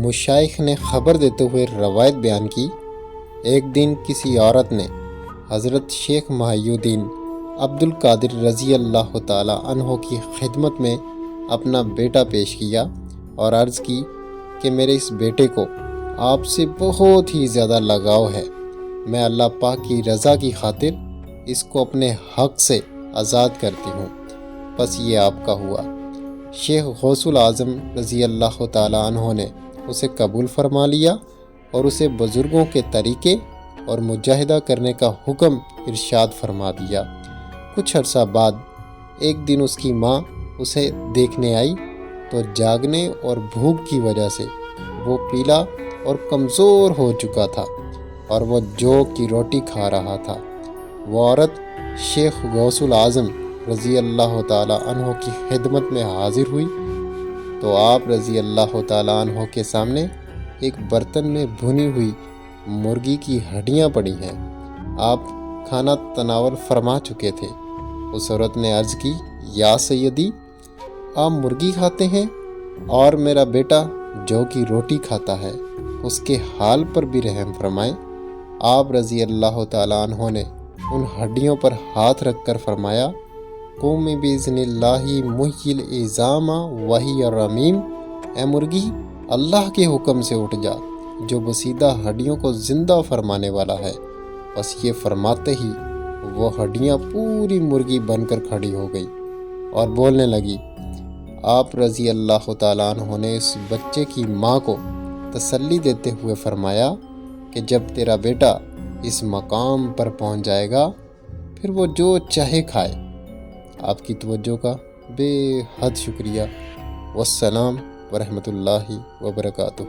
مشائخ نے خبر دیتے ہوئے روایت بیان کی، ایک دن کسی عورت نے حضرت شیخ محی الدین عبد القادر رضی اللہ تعالی عنہ کی خدمت میں اپنا بیٹا پیش کیا اور عرض کی کہ میرے اس بیٹے کو آپ سے بہت ہی زیادہ لگاؤ ہے، میں اللہ پاک کی رضا کی خاطر اس کو اپنے حق سے آزاد کرتی ہوں، بس یہ آپ کا ہوا۔ شیخ غوث العظم رضی اللہ تعالی عنہ نے اسے قبول فرما لیا اور اسے بزرگوں کے طریقے اور مجاہدہ کرنے کا حکم ارشاد فرما دیا۔ کچھ عرصہ بعد ایک دن اس کی ماں اسے دیکھنے آئی تو جاگنے اور بھوک کی وجہ سے وہ پیلا اور کمزور ہو چکا تھا اور وہ جو کی روٹی کھا رہا تھا۔ وہ عورت شیخ غوث العظم رضی اللہ تعالی عنہ کی خدمت میں حاضر ہوئی تو آپ رضی اللہ تعالی عنہ کے سامنے ایک برتن میں بھنی ہوئی مرغی کی ہڈیاں پڑی ہیں۔ آپ کھانا تناول فرما چکے تھے۔ اس عورت نے عرض کی، یا سیدی، آپ مرغی کھاتے ہیں اور میرا بیٹا جو کی روٹی کھاتا ہے، اس کے حال پر بھی رحم فرمائیں۔ آپ رضی اللہ تعالی عنہ نے ان ہڈیوں پر ہاتھ رکھ کر فرمایا، قوم باذن اللہ محی العظام وہی الرمیم، اے مرغی اللہ کے حکم سے اٹھ جا جو بسیدہ ہڈیوں کو زندہ فرمانے والا ہے۔ بس یہ فرماتے ہی وہ ہڈیاں پوری مرغی بن کر کھڑی ہو گئی اور بولنے لگی۔ آپ رضی اللہ تعالیٰ عنہ نے اس بچے کی ماں کو تسلی دیتے ہوئے فرمایا کہ جب تیرا بیٹا اس مقام پر پہنچ جائے گا پھر وہ جو چاہے کھائے۔ آپ کی توجہ کا بے حد شکریہ۔ والسلام ورحمۃ اللہ وبرکاتہ۔